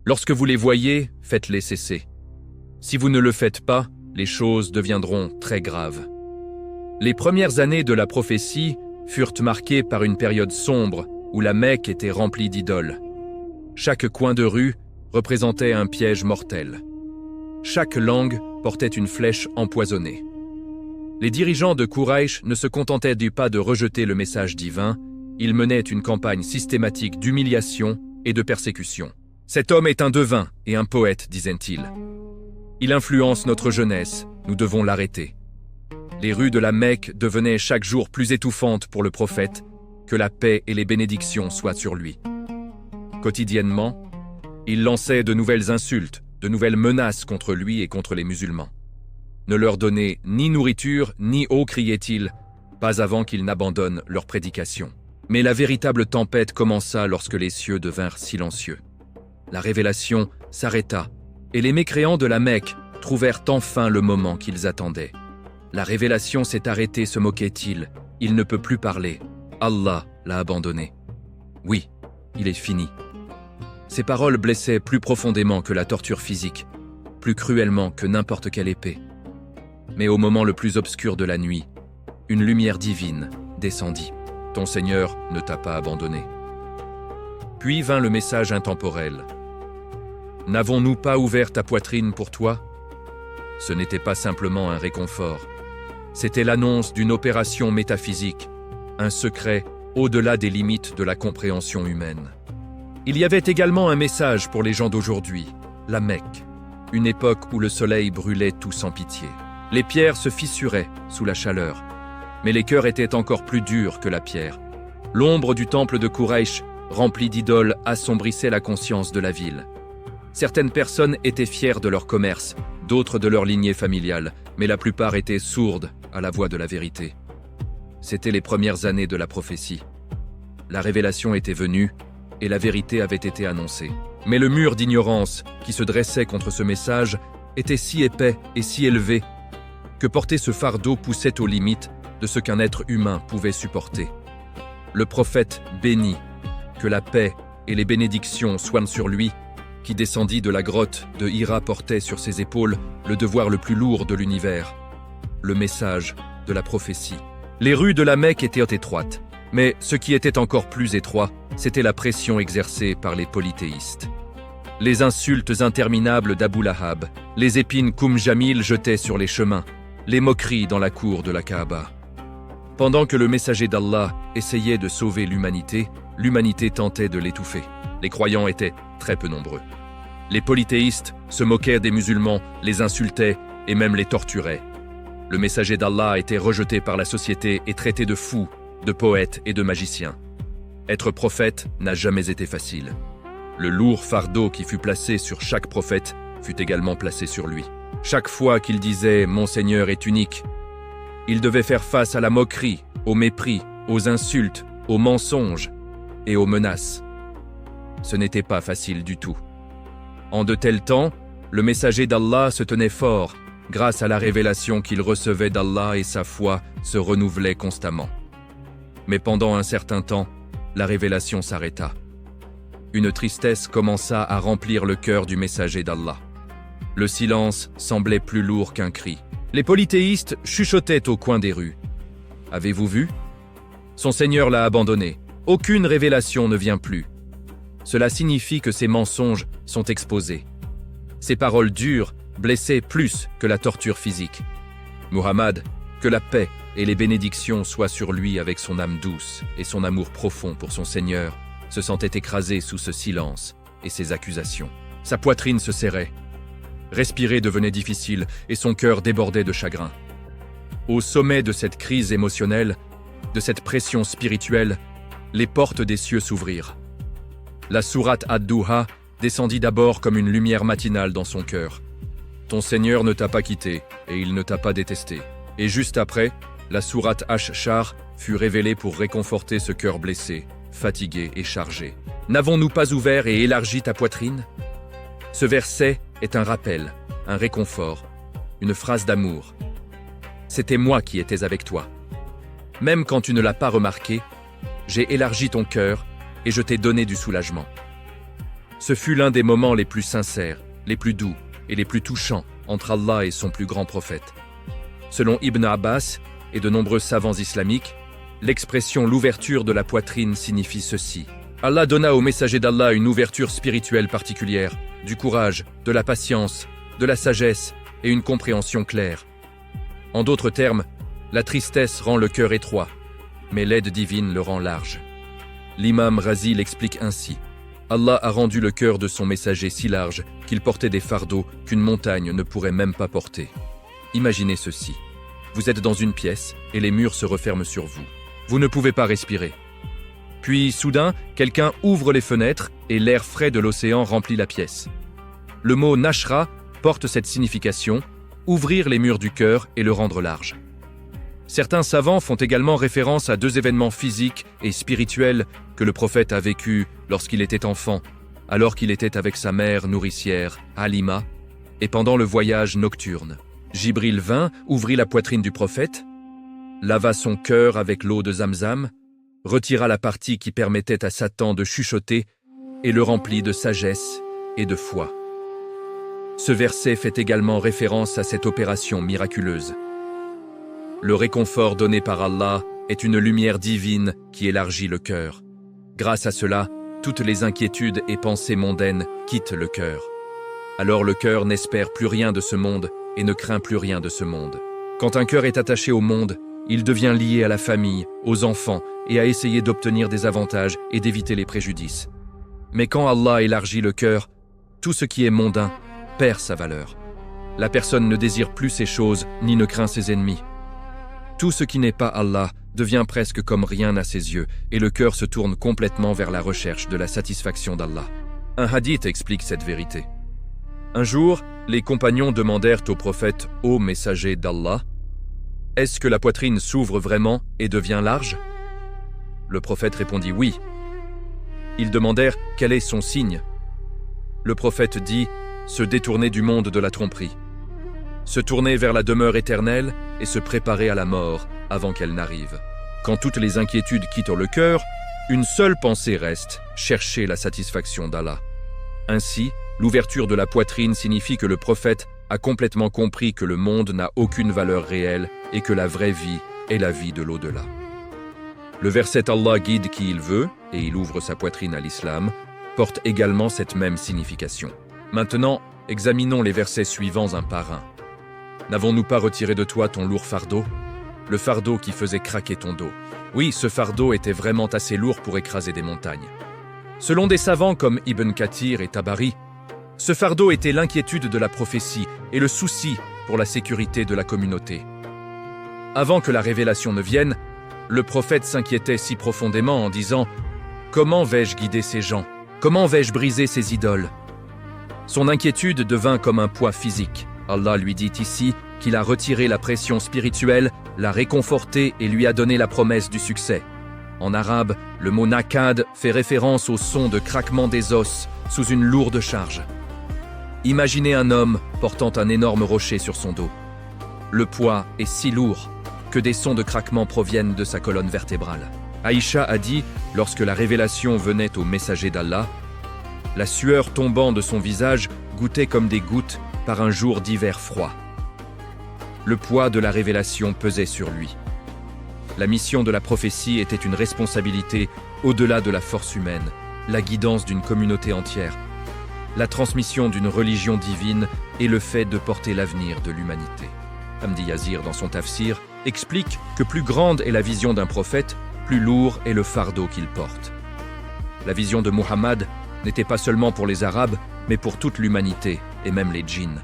Lorsque vous les voyez, faites-les cesser. Si vous ne le faites pas, les choses deviendront très graves. Les premières années de la prophétie furent marquées par une période sombre où la Mecque était remplie d'idoles. Chaque coin de rue représentait un piège mortel. Chaque langue portait une flèche empoisonnée. Les dirigeants de Quraysh ne se contentaient pas de rejeter le message divin, ils menaient une campagne systématique d'humiliation et de persécution. « Cet homme est un devin et un poète », disaient-ils. « Il influence notre jeunesse, nous devons l'arrêter. » Les rues de la Mecque devenaient chaque jour plus étouffantes pour le prophète, que la paix et les bénédictions soient sur lui. Quotidiennement, il lançait de nouvelles insultes, de nouvelles menaces contre lui et contre les musulmans. Ne leur donnez ni nourriture ni eau, criait-il, pas avant qu'ils n'abandonnent leur prédication. Mais la véritable tempête commença lorsque les cieux devinrent silencieux. La révélation s'arrêta, et les mécréants de la Mecque trouvèrent enfin le moment qu'ils attendaient. La révélation s'est arrêtée, se moquait-il, il ne peut plus parler. Allah l'a abandonné. Oui, il est fini. Ces paroles blessaient plus profondément que la torture physique, plus cruellement que n'importe quelle épée. Mais au moment le plus obscur de la nuit, une lumière divine descendit. Ton Seigneur ne t'a pas abandonné. Puis vint le message intemporel. N'avons-nous pas ouvert ta poitrine pour toi? Ce n'était pas simplement un réconfort. C'était l'annonce d'une opération métaphysique, un secret au-delà des limites de la compréhension humaine. Il y avait également un message pour les gens d'aujourd'hui, la Mecque, une époque où le soleil brûlait tout sans pitié. Les pierres se fissuraient sous la chaleur, mais les cœurs étaient encore plus durs que la pierre. L'ombre du temple de Quraysh, rempli d'idoles, assombrissait la conscience de la ville. Certaines personnes étaient fières de leur commerce, d'autres de leur lignée familiale, mais la plupart étaient sourdes à la voix de la vérité. C'étaient les premières années de la prophétie. La révélation était venue et la vérité avait été annoncée. Mais le mur d'ignorance qui se dressait contre ce message était si épais et si élevé que porter ce fardeau poussait aux limites de ce qu'un être humain pouvait supporter. Le prophète béni, que la paix et les bénédictions soient sur lui, qui descendit de la grotte de Hira portait sur ses épaules le devoir le plus lourd de l'univers, le message de la prophétie. Les rues de la Mecque étaient étroites, mais ce qui était encore plus étroit, c'était la pression exercée par les polythéistes. Les insultes interminables d'Abu Lahab, les épines qu'Oum Jamil jetait sur les chemins, les moqueries dans la cour de la Kaaba. Pendant que le messager d'Allah essayait de sauver l'humanité, l'humanité tentait de l'étouffer. Les croyants étaient très peu nombreux. Les polythéistes se moquaient des musulmans, les insultaient et même les torturaient. Le messager d'Allah était rejeté par la société et traité de fou, de poète et de magicien. Être prophète n'a jamais été facile. Le lourd fardeau qui fut placé sur chaque prophète fut également placé sur lui. Chaque fois qu'il disait « Mon Seigneur est unique », il devait faire face à la moquerie, au mépris, aux insultes, aux mensonges et aux menaces. Ce n'était pas facile du tout. En de tels temps, le messager d'Allah se tenait fort grâce à la révélation qu'il recevait d'Allah et sa foi se renouvelait constamment. Mais pendant un certain temps, la révélation s'arrêta. Une tristesse commença à remplir le cœur du messager d'Allah. Le silence semblait plus lourd qu'un cri. Les polythéistes chuchotaient au coin des rues. « Avez-vous vu? Son Seigneur l'a abandonné. Aucune révélation ne vient plus. Cela signifie que ses mensonges sont exposés. Ses paroles dures blessaient plus que la torture physique. Muhammad, que la paix et les bénédictions soient sur lui avec son âme douce et son amour profond pour son Seigneur, se sentait écrasé sous ce silence et ces accusations. Sa poitrine se serrait. Respirer devenait difficile et son cœur débordait de chagrin. Au sommet de cette crise émotionnelle, de cette pression spirituelle, les portes des cieux s'ouvrirent. La sourate Ad-Duha descendit d'abord comme une lumière matinale dans son cœur. Ton Seigneur ne t'a pas quitté et il ne t'a pas détesté. Et juste après, la sourate Ash-Shar fut révélée pour réconforter ce cœur blessé, fatigué et chargé. N'avons-nous pas ouvert et élargi ta poitrine? Ce verset est un rappel, un réconfort, une phrase d'amour. C'était moi qui étais avec toi. Même quand tu ne l'as pas remarqué, j'ai élargi ton cœur et je t'ai donné du soulagement. Ce fut l'un des moments les plus sincères, les plus doux et les plus touchants entre Allah et son plus grand prophète. Selon Ibn Abbas et de nombreux savants islamiques, l'expression « l'ouverture de la poitrine » signifie ceci. Allah donna au messager d'Allah une ouverture spirituelle particulière, du courage, de la patience, de la sagesse et une compréhension claire. En d'autres termes, la tristesse rend le cœur étroit, mais l'aide divine le rend large. L'imam Razi l'explique ainsi. Allah a rendu le cœur de son messager si large qu'il portait des fardeaux qu'une montagne ne pourrait même pas porter. Imaginez ceci. Vous êtes dans une pièce et les murs se referment sur vous. Vous ne pouvez pas respirer. Puis, soudain, quelqu'un ouvre les fenêtres et l'air frais de l'océan remplit la pièce. Le mot « nashra » porte cette signification, ouvrir les murs du cœur et le rendre large. Certains savants font également référence à deux événements physiques et spirituels que le prophète a vécus lorsqu'il était enfant, alors qu'il était avec sa mère nourricière, Halima, et pendant le voyage nocturne. Jibril vint, ouvrit la poitrine du prophète, lava son cœur avec l'eau de Zamzam, retira la partie qui permettait à Satan de chuchoter et le remplit de sagesse et de foi. Ce verset fait également référence à cette opération miraculeuse. Le réconfort donné par Allah est une lumière divine qui élargit le cœur. Grâce à cela, toutes les inquiétudes et pensées mondaines quittent le cœur. Alors le cœur n'espère plus rien de ce monde et ne craint plus rien de ce monde. Quand un cœur est attaché au monde, il devient lié à la famille, aux enfants et à essayer d'obtenir des avantages et d'éviter les préjudices. Mais quand Allah élargit le cœur, tout ce qui est mondain perd sa valeur. La personne ne désire plus ces choses ni ne craint ses ennemis. Tout ce qui n'est pas Allah devient presque comme rien à ses yeux et le cœur se tourne complètement vers la recherche de la satisfaction d'Allah. Un hadith explique cette vérité. Un jour, les compagnons demandèrent au prophète « Ô messager d'Allah, est-ce que la poitrine s'ouvre vraiment et devient large ?» Le prophète répondit « Oui ». Ils demandèrent « Quel est son signe ?» Le prophète dit « Se détourner du monde de la tromperie, se tourner vers la demeure éternelle et se préparer à la mort avant qu'elle n'arrive. Quand toutes les inquiétudes quittent le cœur, une seule pensée reste, chercher la satisfaction d'Allah. » Ainsi, l'ouverture de la poitrine signifie que le prophète a complètement compris que le monde n'a aucune valeur réelle et que la vraie vie est la vie de l'au-delà. Le verset « Allah guide qui il veut » et il ouvre sa poitrine à l'islam porte également cette même signification. Maintenant, examinons les versets suivants un par un. N'avons-nous pas retiré de toi ton lourd fardeau? Le fardeau qui faisait craquer ton dos. Oui, ce fardeau était vraiment assez lourd pour écraser des montagnes. Selon des savants comme Ibn Kathir et Tabari, ce fardeau était l'inquiétude de la prophétie et le souci pour la sécurité de la communauté. Avant que la révélation ne vienne, le prophète s'inquiétait si profondément en disant « Comment vais-je guider ces gens? Comment vais-je briser ces idoles ?» Son inquiétude devint comme un poids physique. Allah lui dit ici qu'il a retiré la pression spirituelle, l'a réconforté et lui a donné la promesse du succès. En arabe, le mot nakad fait référence au son de craquement des os sous une lourde charge. Imaginez un homme portant un énorme rocher sur son dos. Le poids est si lourd que des sons de craquement proviennent de sa colonne vertébrale. Aïcha a dit, lorsque la révélation venait au messager d'Allah, la sueur tombant de son visage goûtait comme des gouttes par un jour d'hiver froid. Le poids de la révélation pesait sur lui. La mission de la prophétie était une responsabilité au-delà de la force humaine, la guidance d'une communauté entière, la transmission d'une religion divine et le fait de porter l'avenir de l'humanité. Hamdi Yazir, dans son tafsir, explique que plus grande est la vision d'un prophète, plus lourd est le fardeau qu'il porte. La vision de Muhammad n'était pas seulement pour les Arabes, mais pour toute l'humanité, et même les djinns.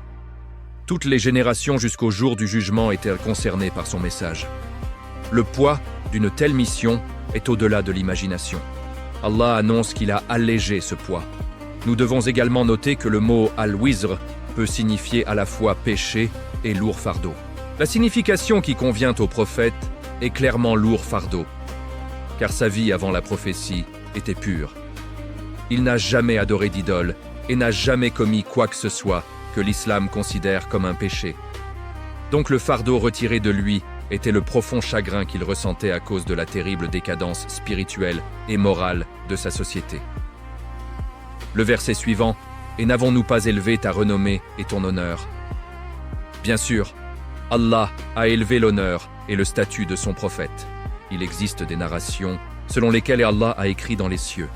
Toutes les générations jusqu'au jour du jugement étaient concernées par son message. Le poids d'une telle mission est au-delà de l'imagination. Allah annonce qu'il a allégé ce poids. Nous devons également noter que le mot « al-wizr » peut signifier à la fois péché et lourd fardeau. La signification qui convient au prophète est clairement lourd fardeau, car sa vie avant la prophétie était pure. Il n'a jamais adoré d'idole et n'a jamais commis quoi que ce soit que l'islam considère comme un péché. Donc le fardeau retiré de lui était le profond chagrin qu'il ressentait à cause de la terrible décadence spirituelle et morale de sa société. Le verset suivant, et n'avons-nous pas élevé ta renommée et ton honneur? Bien sûr, Allah a élevé l'honneur et le statut de son prophète. Il existe des narrations selon lesquelles Allah a écrit dans les cieux.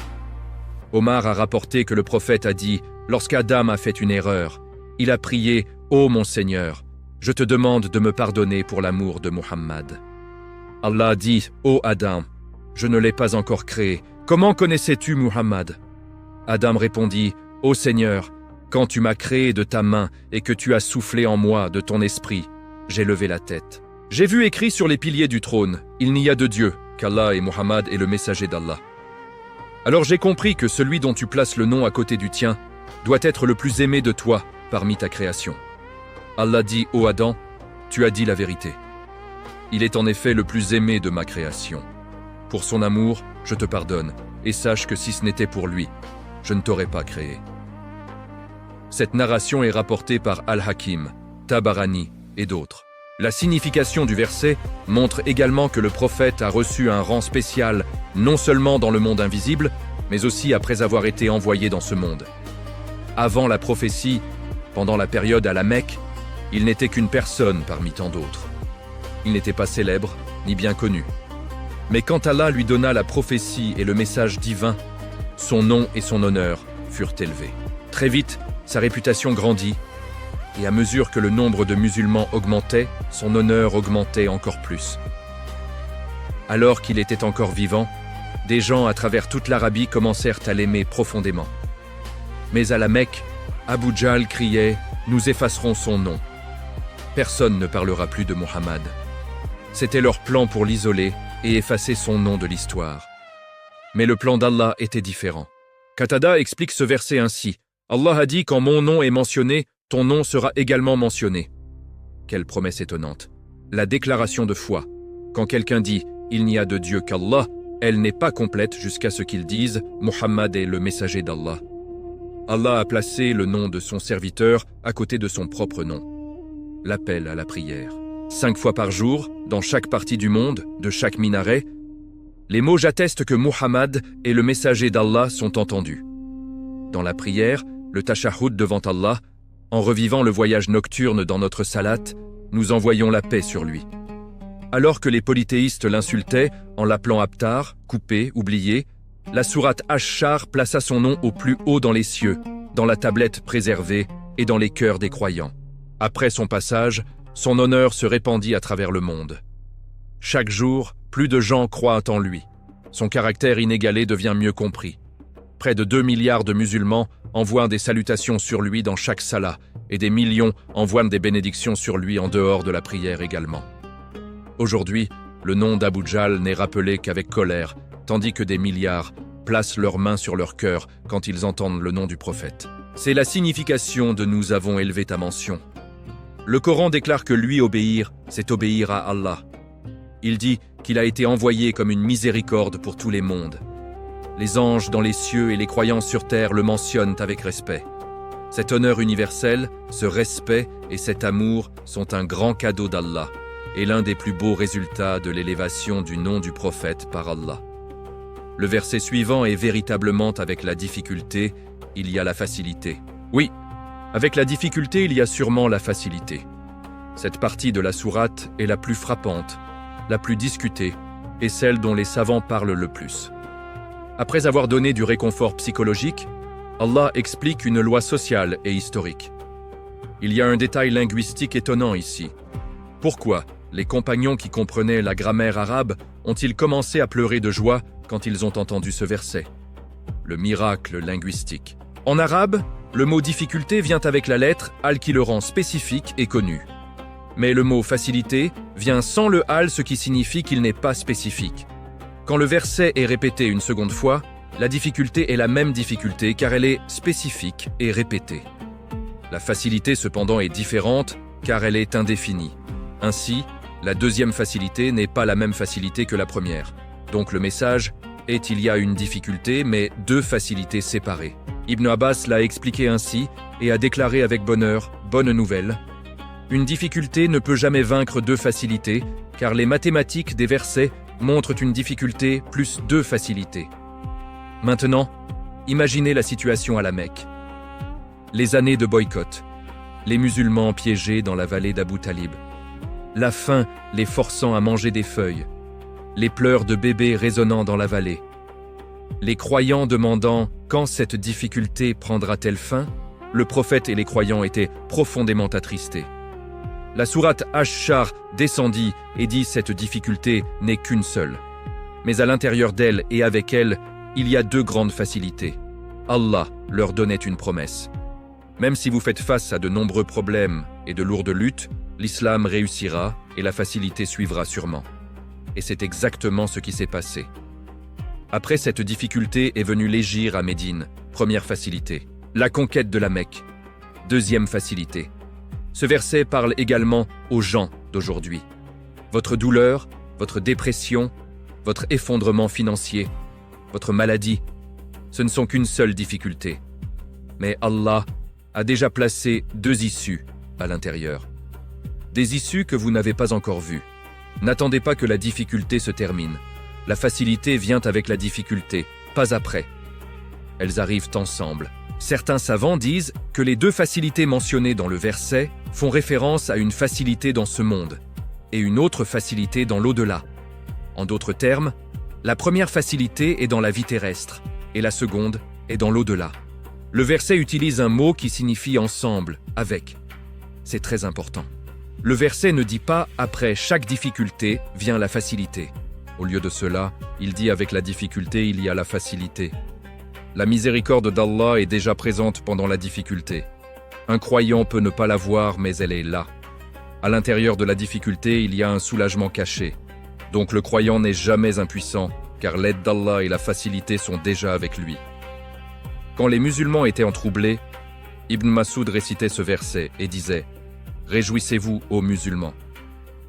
Omar a rapporté que le prophète a dit, lorsqu'Adam a fait une erreur, il a prié, ô mon Seigneur, je te demande de me pardonner pour l'amour de Muhammad. Allah a dit, ô Adam, je ne l'ai pas encore créé, comment connaissais-tu Muhammad? Adam répondit, ô Seigneur, quand tu m'as créé de ta main et que tu as soufflé en moi de ton esprit, j'ai levé la tête. J'ai vu écrit sur les piliers du trône, il n'y a de Dieu qu'Allah et Muhammad est le messager d'Allah. Alors j'ai compris que celui dont tu places le nom à côté du tien doit être le plus aimé de toi parmi ta création. Allah dit, ô Adam, tu as dit la vérité. Il est en effet le plus aimé de ma création. Pour son amour, je te pardonne, et sache que si ce n'était pour lui, je ne t'aurais pas créé. Cette narration est rapportée par Al-Hakim, Tabarani et d'autres. La signification du verset montre également que le prophète a reçu un rang spécial non seulement dans le monde invisible, mais aussi après avoir été envoyé dans ce monde. Avant la prophétie, pendant la période à la Mecque, il n'était qu'une personne parmi tant d'autres. Il n'était pas célèbre, ni bien connu. Mais quand Allah lui donna la prophétie et le message divin, son nom et son honneur furent élevés. Très vite, sa réputation grandit, et à mesure que le nombre de musulmans augmentait, son honneur augmentait encore plus. Alors qu'il était encore vivant, des gens à travers toute l'Arabie commencèrent à l'aimer profondément. Mais à la Mecque, Abu Jahl criait « Nous effacerons son nom ». Personne ne parlera plus de Muhammad. C'était leur plan pour l'isoler et effacer son nom de l'histoire. Mais le plan d'Allah était différent. Qatada explique ce verset ainsi. Allah a dit, quand mon nom est mentionné, ton nom sera également mentionné. Quelle promesse étonnante. La déclaration de foi. Quand quelqu'un dit, il n'y a de Dieu qu'Allah, elle n'est pas complète jusqu'à ce qu'il dise, Muhammad est le messager d'Allah. Allah a placé le nom de son serviteur à côté de son propre nom. L'appel à la prière. 5 fois par jour, dans chaque partie du monde, de chaque minaret, les mots j'atteste que Muhammad est le messager d'Allah sont entendus. Dans la prière, le tashahhud devant Allah, en revivant le voyage nocturne dans notre salat, nous envoyons la paix sur lui. Alors que les polythéistes l'insultaient en l'appelant Abtar, coupé, oublié, la sourate Ash-Shar plaça son nom au plus haut dans les cieux, dans la tablette préservée et dans les cœurs des croyants. Après son passage, son honneur se répandit à travers le monde. Chaque jour, plus de gens croient en lui. Son caractère inégalé devient mieux compris. Près de 2 milliards de musulmans envoient des salutations sur lui dans chaque salat et des millions envoient des bénédictions sur lui en dehors de la prière également. Aujourd'hui, le nom d'Abu Jahl n'est rappelé qu'avec colère, tandis que des milliards placent leurs mains sur leur cœur quand ils entendent le nom du prophète. C'est la signification de « Nous avons élevé ta mention ». Le Coran déclare que lui obéir, c'est obéir à Allah. Il dit qu'il a été envoyé comme une miséricorde pour tous les mondes. Les anges dans les cieux et les croyants sur terre le mentionnent avec respect. Cet honneur universel, ce respect et cet amour sont un grand cadeau d'Allah et l'un des plus beaux résultats de l'élévation du nom du prophète par Allah. Le verset suivant est véritablement avec la difficulté, il y a la facilité. Oui, avec la difficulté, il y a sûrement la facilité. Cette partie de la sourate est la plus frappante, la plus discutée et celle dont les savants parlent le plus. Après avoir donné du réconfort psychologique, Allah explique une loi sociale et historique. Il y a un détail linguistique étonnant ici. Pourquoi les compagnons qui comprenaient la grammaire arabe ont-ils commencé à pleurer de joie quand ils ont entendu ce verset? Le miracle linguistique. En arabe, le mot difficulté vient avec la lettre al qui le rend spécifique et connu. Mais le mot facilité vient sans le al, ce qui signifie qu'il n'est pas spécifique. Quand le verset est répété une seconde fois, la difficulté est la même difficulté car elle est spécifique et répétée. La facilité cependant est différente car elle est indéfinie. Ainsi, la deuxième facilité n'est pas la même facilité que la première. Donc le message est il y a une difficulté mais 2 facilités séparées. Ibn Abbas l'a expliqué ainsi et a déclaré avec bonheur, bonne nouvelle. Une difficulté ne peut jamais vaincre 2 facilités car les mathématiques des versets montrent une difficulté plus 2 facilités. Maintenant, Imaginez la situation à la Mecque. Les années de boycott, les musulmans piégés dans la vallée d'Abu Talib, la faim les forçant à manger des feuilles, les pleurs de bébés résonnant dans la vallée, les croyants demandant quand cette difficulté prendra-t-elle fin. Le prophète et les croyants étaient profondément attristés. La sourate Ash-Shar descendit et dit cette difficulté n'est qu'une seule. Mais à l'intérieur d'elle et avec elle, il y a deux grandes facilités. Allah leur donnait une promesse. Même si vous faites face à de nombreux problèmes et de lourdes luttes, l'islam réussira et la facilité suivra sûrement. Et c'est exactement ce qui s'est passé. Après cette difficulté est venu l'hégire à Médine, première facilité. La conquête de la Mecque, deuxième facilité. Ce verset parle également aux gens d'aujourd'hui. Votre douleur, votre dépression, votre effondrement financier, votre maladie, ce ne sont qu'une seule difficulté. Mais Allah a déjà placé deux issues à l'intérieur. Des issues que vous n'avez pas encore vues. N'attendez pas que la difficulté se termine. La facilité vient avec la difficulté, pas après. Elles arrivent ensemble. Certains savants disent que les deux facilités mentionnées dans le verset font référence à une facilité dans ce monde et une autre facilité dans l'au-delà. En d'autres termes, la première facilité est dans la vie terrestre et la seconde est dans l'au-delà. Le verset utilise un mot qui signifie ensemble, avec. C'est très important. Le verset ne dit pas « après chaque difficulté vient la facilité ». Au lieu de cela, il dit « avec la difficulté, il y a la facilité ». La miséricorde d'Allah est déjà présente pendant la difficulté. Un croyant peut ne pas la voir, mais elle est là. À l'intérieur de la difficulté, il y a un soulagement caché. Donc le croyant n'est jamais impuissant, car l'aide d'Allah et la facilité sont déjà avec lui. Quand les musulmans étaient entroublés, Ibn Mas'ud récitait ce verset et disait « Réjouissez-vous, ô musulmans.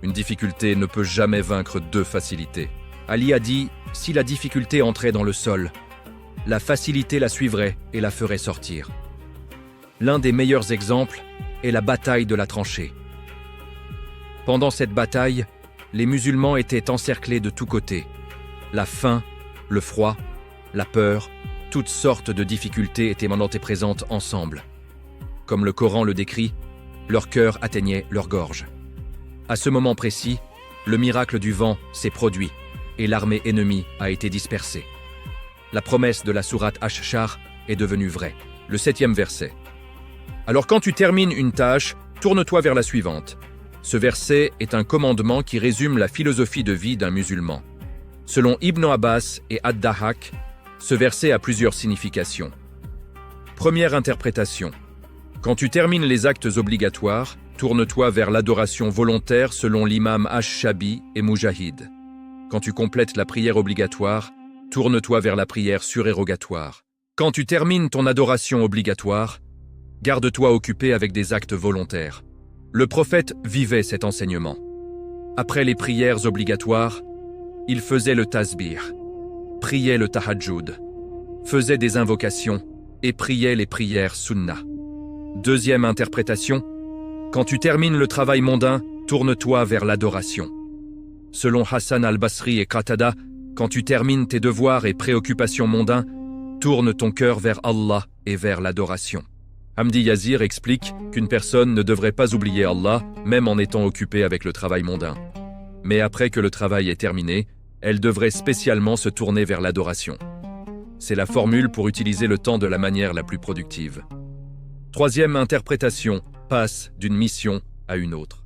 Une difficulté ne peut jamais vaincre deux facilités. » Ali a dit « Si la difficulté entrait dans le sol, la facilité la suivrait et la ferait sortir. » L'un des meilleurs exemples est la bataille de la tranchée. Pendant cette bataille, les musulmans étaient encerclés de tous côtés. La faim, le froid, la peur, toutes sortes de difficultés étaient maintenant présentes ensemble. Comme le Coran le décrit, leur cœur atteignait leur gorge. À ce moment précis, le miracle du vent s'est produit et l'armée ennemie a été dispersée. La promesse de la sourate Ash-Shar est devenue vraie. Le 7e verset. Alors quand tu termines une tâche, tourne-toi vers la suivante. Ce verset est un commandement qui résume la philosophie de vie d'un musulman. Selon Ibn Abbas et Ad-Dahhak, ce verset a plusieurs significations. Première interprétation. Quand tu termines les actes obligatoires, tourne-toi vers l'adoration volontaire selon l'imam Ash-Shabi et Mujahid. Quand tu complètes la prière obligatoire, tourne-toi vers la prière surérogatoire. Quand tu termines ton adoration obligatoire, garde-toi occupé avec des actes volontaires. Le prophète vivait cet enseignement. Après les prières obligatoires, il faisait le tasbih, priait le tahajjud, faisait des invocations et priait les prières sunnah. Deuxième interprétation, quand tu termines le travail mondain, tourne-toi vers l'adoration. Selon Hassan al-Basri et Qatada, quand tu termines tes devoirs et préoccupations mondains, tourne ton cœur vers Allah et vers l'adoration. Hamdi Yazir explique qu'une personne ne devrait pas oublier Allah, même en étant occupée avec le travail mondain. Mais après que le travail est terminé, elle devrait spécialement se tourner vers l'adoration. C'est la formule pour utiliser le temps de la manière la plus productive. Troisième interprétation, passe d'une mission à une autre.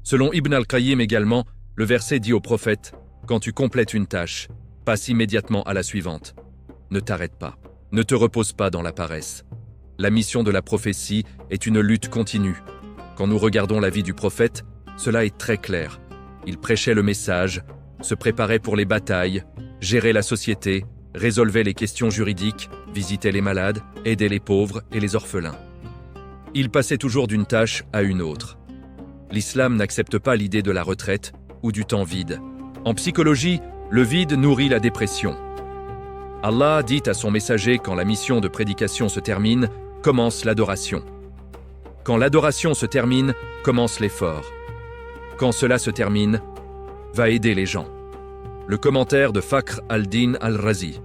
Selon Ibn al-Qayyim également, le verset dit au prophète « Quand tu complètes une tâche, passe immédiatement à la suivante. Ne t'arrête pas, ne te repose pas dans la paresse. » La mission de la prophétie est une lutte continue. Quand nous regardons la vie du prophète, cela est très clair. Il prêchait le message, se préparait pour les batailles, gérait la société, résolvait les questions juridiques, visitait les malades, aidait les pauvres et les orphelins. Il passait toujours d'une tâche à une autre. L'islam n'accepte pas l'idée de la retraite ou du temps vide. En psychologie, le vide nourrit la dépression. Allah dit à son messager quand la mission de prédication se termine, commence l'adoration. Quand l'adoration se termine, commence l'effort. Quand cela se termine, va aider les gens. Le commentaire de Fakhr al-Din al-Razi.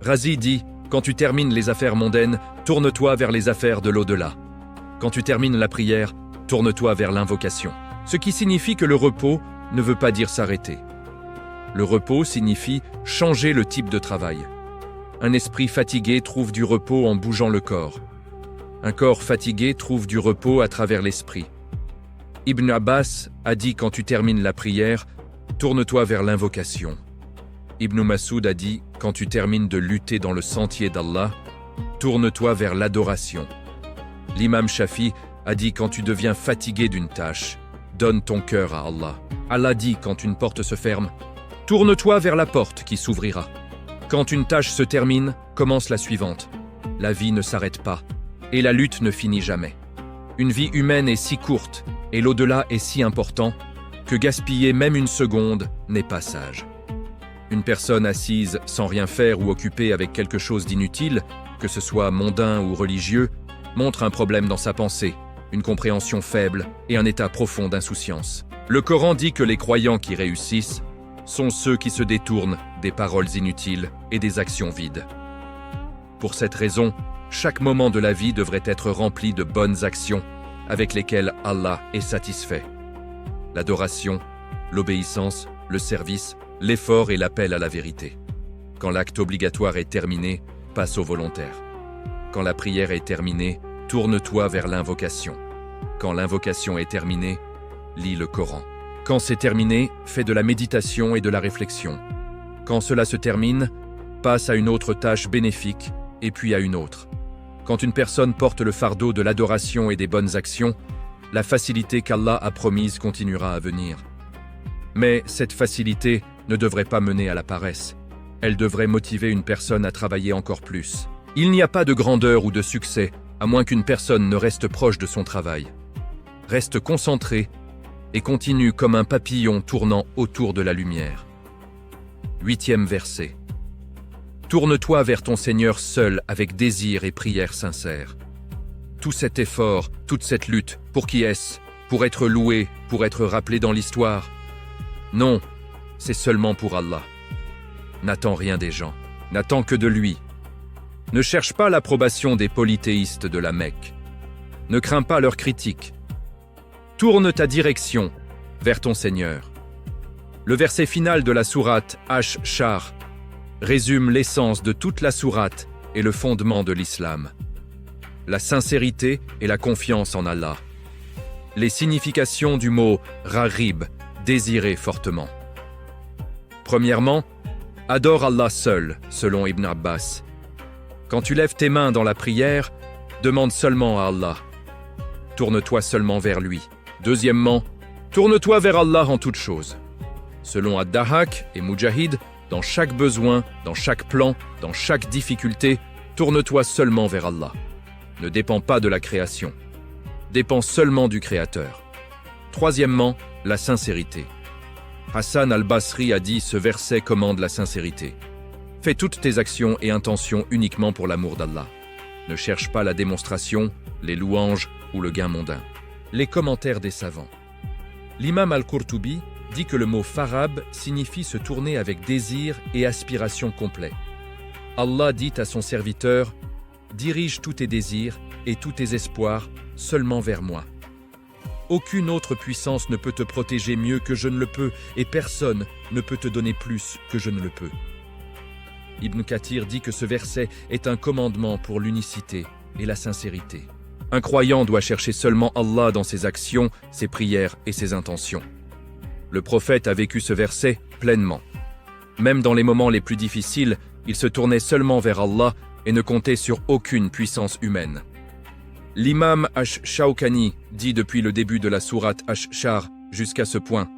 Razi dit Quand tu termines les affaires mondaines, tourne-toi vers les affaires de l'au-delà. Quand tu termines la prière, tourne-toi vers l'invocation. Ce qui signifie que le repos ne veut pas dire s'arrêter. Le repos signifie changer le type de travail. Un esprit fatigué trouve du repos en bougeant le corps. Un corps fatigué trouve du repos à travers l'esprit. Ibn Abbas a dit quand tu termines la prière, tourne-toi vers l'invocation. Ibn Mas'ud a dit quand tu termines de lutter dans le sentier d'Allah, tourne-toi vers l'adoration. L'imam Shafi a dit quand tu deviens fatigué d'une tâche, donne ton cœur à Allah. Allah dit quand une porte se ferme, tourne-toi vers la porte qui s'ouvrira. Quand une tâche se termine, commence la suivante. La vie ne s'arrête pas et la lutte ne finit jamais. Une vie humaine est si courte et l'au-delà est si important que gaspiller même une seconde n'est pas sage. Une personne assise sans rien faire ou occupée avec quelque chose d'inutile, que ce soit mondain ou religieux, montre un problème dans sa pensée, une compréhension faible et un état profond d'insouciance. Le Coran dit que les croyants qui réussissent sont ceux qui se détournent des paroles inutiles et des actions vides. Pour cette raison, chaque moment de la vie devrait être rempli de bonnes actions avec lesquelles Allah est satisfait. L'adoration, l'obéissance, le service, l'effort et l'appel à la vérité. Quand l'acte obligatoire est terminé, passe au volontaire. Quand la prière est terminée, tourne-toi vers l'invocation. Quand l'invocation est terminée, lis le Coran. Quand c'est terminé, fais de la méditation et de la réflexion. Quand cela se termine, passe à une autre tâche bénéfique et puis à une autre. Quand une personne porte le fardeau de l'adoration et des bonnes actions, la facilité qu'Allah a promise continuera à venir. Mais cette facilité ne devrait pas mener à la paresse. Elle devrait motiver une personne à travailler encore plus. Il n'y a pas de grandeur ou de succès, à moins qu'une personne ne reste proche de son travail. Reste concentré et continue comme un papillon tournant autour de la lumière. 8e verset. Tourne-toi vers ton Seigneur seul avec désir et prière sincère. Tout cet effort, toute cette lutte, pour qui est-ce? Pour être loué, pour être rappelé dans l'histoire? Non, c'est seulement pour Allah. N'attends rien des gens, n'attends que de lui. Ne cherche pas l'approbation des polythéistes de la Mecque. Ne crains pas leurs critiques. Tourne ta direction vers ton Seigneur. Le verset final de la sourate Ash-Shar résume l'essence de toute la sourate et le fondement de l'islam. La sincérité et la confiance en Allah. Les significations du mot « ragib », désirer fortement. Premièrement, adore Allah seul, selon Ibn Abbas. Quand tu lèves tes mains dans la prière, demande seulement à Allah. Tourne-toi seulement vers lui. Deuxièmement, tourne-toi vers Allah en toutes choses. Selon Ad-Dahak et Mujahid, dans chaque besoin, dans chaque plan, dans chaque difficulté, tourne-toi seulement vers Allah. Ne dépends pas de la création. Dépends seulement du Créateur. Troisièmement, la sincérité. Hassan al-Basri a dit ce verset commande la sincérité. Fais toutes tes actions et intentions uniquement pour l'amour d'Allah. Ne cherche pas la démonstration, les louanges ou le gain mondain. Les commentaires des savants. L'imam al-Qurtubi dit que le mot farab signifie se tourner avec désir et aspiration complet. Allah dit à son serviteur « Dirige tous tes désirs et tous tes espoirs seulement vers moi. Aucune autre puissance ne peut te protéger mieux que je ne le peux et personne ne peut te donner plus que je ne le peux. » Ibn Kathir dit que ce verset est un commandement pour l'unicité et la sincérité. Un croyant doit chercher seulement Allah dans ses actions, ses prières et ses intentions. Le prophète a vécu ce verset pleinement. Même dans les moments les plus difficiles, il se tournait seulement vers Allah et ne comptait sur aucune puissance humaine. L'imam Ash-Shawkani dit depuis le début de la sourate Ash-Shar jusqu'à ce point,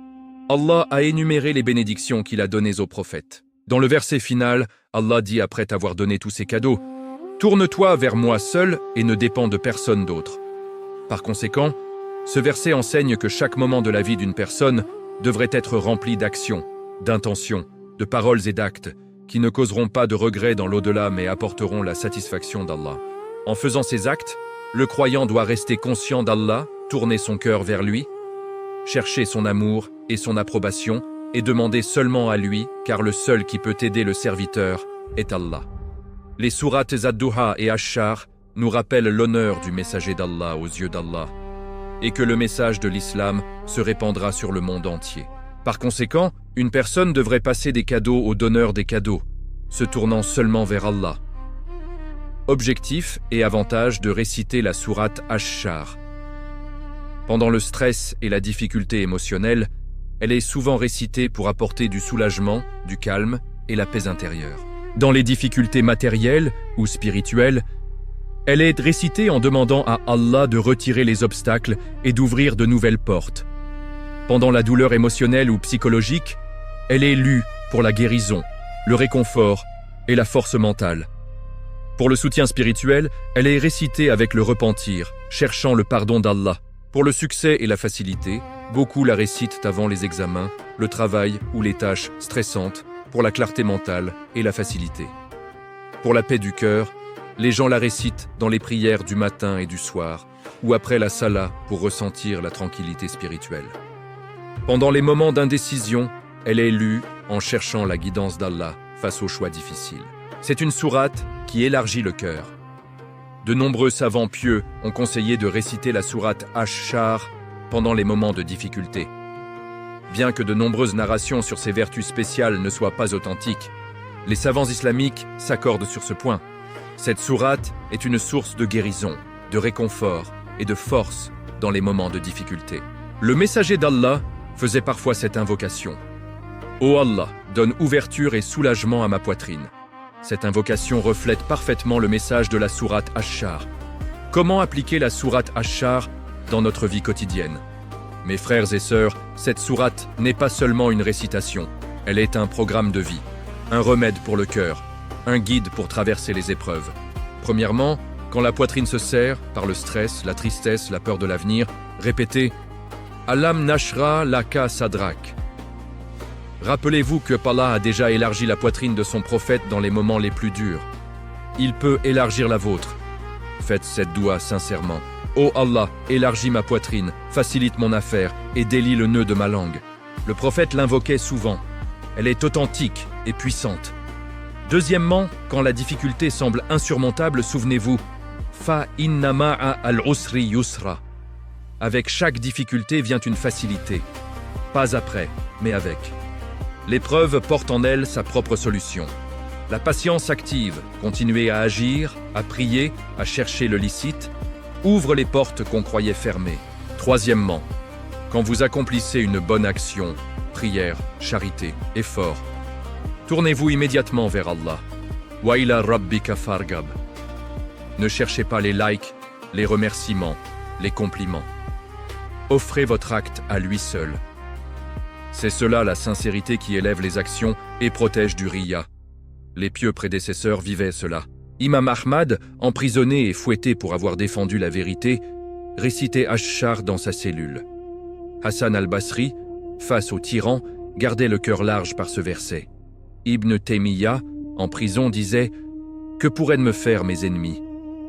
Allah a énuméré les bénédictions qu'il a données aux prophètes. Dans le verset final, Allah dit après t'avoir donné tous ces cadeaux, « Tourne-toi vers moi seul et ne dépends de personne d'autre. » Par conséquent, ce verset enseigne que chaque moment de la vie d'une personne devrait être rempli d'actions, d'intentions, de paroles et d'actes qui ne causeront pas de regrets dans l'au-delà mais apporteront la satisfaction d'Allah. En faisant ces actes, le croyant doit rester conscient d'Allah, tourner son cœur vers lui, chercher son amour et son approbation et demander seulement à lui, car le seul qui peut aider le serviteur est Allah. Les sourates Ad-Duha et Ash-Shar nous rappellent l'honneur du messager d'Allah aux yeux d'Allah et que le message de l'islam se répandra sur le monde entier. Par conséquent, une personne devrait passer des cadeaux aux donneurs des cadeaux, se tournant seulement vers Allah. Objectif et avantage de réciter la sourate Ash-Shar. Pendant le stress et la difficulté émotionnelle, elle est souvent récitée pour apporter du soulagement, du calme et la paix intérieure. Dans les difficultés matérielles ou spirituelles, elle est récitée en demandant à Allah de retirer les obstacles et d'ouvrir de nouvelles portes. Pendant la douleur émotionnelle ou psychologique, elle est lue pour la guérison, le réconfort et la force mentale. Pour le soutien spirituel, elle est récitée avec le repentir, cherchant le pardon d'Allah. Pour le succès et la facilité, beaucoup la récitent avant les examens, le travail ou les tâches stressantes, pour la clarté mentale et la facilité. Pour la paix du cœur, les gens la récitent dans les prières du matin et du soir, ou après la salat pour ressentir la tranquillité spirituelle. Pendant les moments d'indécision, elle est lue en cherchant la guidance d'Allah face aux choix difficiles. C'est une sourate qui élargit le cœur. De nombreux savants pieux ont conseillé de réciter la sourate Ash-Shar pendant les moments de difficulté. Bien que de nombreuses narrations sur ses vertus spéciales ne soient pas authentiques, les savants islamiques s'accordent sur ce point. Cette sourate est une source de guérison, de réconfort et de force dans les moments de difficulté. Le messager d'Allah faisait parfois cette invocation. « Ô Allah, donne ouverture et soulagement à ma poitrine ». Cette invocation reflète parfaitement le message de la sourate Ash-Shar. Comment appliquer la sourate Ash-Shar dans notre vie quotidienne? Mes frères et sœurs, cette sourate n'est pas seulement une récitation, elle est un programme de vie, un remède pour le cœur, un guide pour traverser les épreuves. Premièrement, quand la poitrine se serre, par le stress, la tristesse, la peur de l'avenir, répétez « Alam nashra laka sadrak ». Rappelez-vous que Allah a déjà élargi la poitrine de son prophète dans les moments les plus durs. Il peut élargir la vôtre. Faites cette doua sincèrement. Ô Allah, élargis ma poitrine, facilite mon affaire et délie le nœud de ma langue. Le prophète l'invoquait souvent. Elle est authentique et puissante. Deuxièmement, quand la difficulté semble insurmontable, souvenez-vous Fa inna ma'a al-usri yusra. Avec chaque difficulté vient une facilité. Pas après, mais avec. L'épreuve porte en elle sa propre solution. La patience active, continuer à agir, à prier, à chercher le licite, ouvre les portes qu'on croyait fermées. Troisièmement, quand vous accomplissez une bonne action, prière, charité, effort, tournez-vous immédiatement vers Allah. Wa ila rabbika fargab. Ne cherchez pas les likes, les remerciements, les compliments. Offrez votre acte à lui seul. C'est cela la sincérité qui élève les actions et protège du riya. Les pieux prédécesseurs vivaient cela. Imam Ahmad, emprisonné et fouetté pour avoir défendu la vérité, récitait Ash-Shar dans sa cellule. Hassan al-Basri, face au tyran, gardait le cœur large par ce verset. Ibn Taymiyyah, en prison, disait « Que pourraient me faire mes ennemis?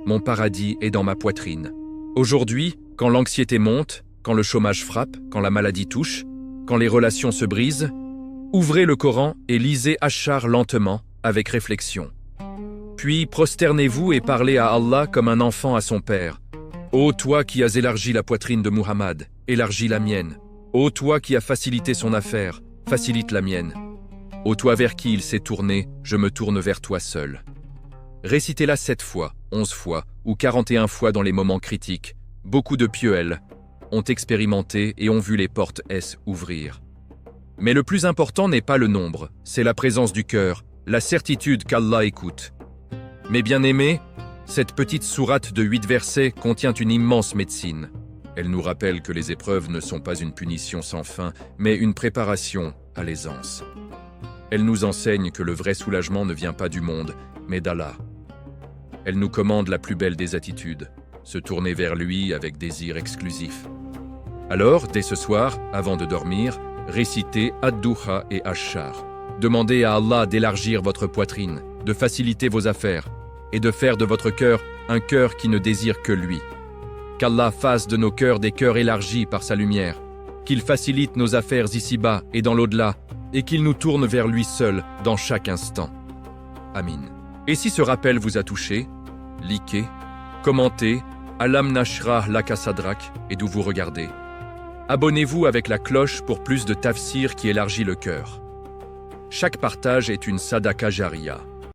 Mon paradis est dans ma poitrine. » Aujourd'hui, quand l'anxiété monte, quand le chômage frappe, quand la maladie touche, quand les relations se brisent, ouvrez le Coran et lisez Ash-Shar lentement, avec réflexion. Puis prosternez-vous et parlez à Allah comme un enfant à son père. Ô toi qui as élargi la poitrine de Muhammad, élargis la mienne. Ô toi qui as facilité son affaire, facilite la mienne. Ô toi vers qui il s'est tourné, je me tourne vers toi seul. Récitez-la 7 fois, 11 fois ou 41 fois dans les moments critiques. Beaucoup de pieux, elles, ont expérimenté et ont vu les portes s'ouvrir. Mais le plus important n'est pas le nombre, c'est la présence du cœur, la certitude qu'Allah écoute. Mes bien-aimés, cette petite sourate de 8 versets contient une immense médecine. Elle nous rappelle que les épreuves ne sont pas une punition sans fin, mais une préparation à l'aisance. Elle nous enseigne que le vrai soulagement ne vient pas du monde, mais d'Allah. Elle nous commande la plus belle des attitudes, se tourner vers lui avec désir exclusif. Alors, dès ce soir, avant de dormir, récitez Ad-Duha et Ash-Shar. Demandez à Allah d'élargir votre poitrine, de faciliter vos affaires et de faire de votre cœur un cœur qui ne désire que lui. Qu'Allah fasse de nos cœurs des cœurs élargis par sa lumière, qu'il facilite nos affaires ici-bas et dans l'au-delà, et qu'il nous tourne vers lui seul dans chaque instant. Amin. Et si ce rappel vous a touché, likez, commentez, Alam Nashrah Laka Sadrak et d'où vous regardez. Abonnez-vous avec la cloche pour plus de tafsir qui élargit le cœur. Chaque partage est une sadaka jariya.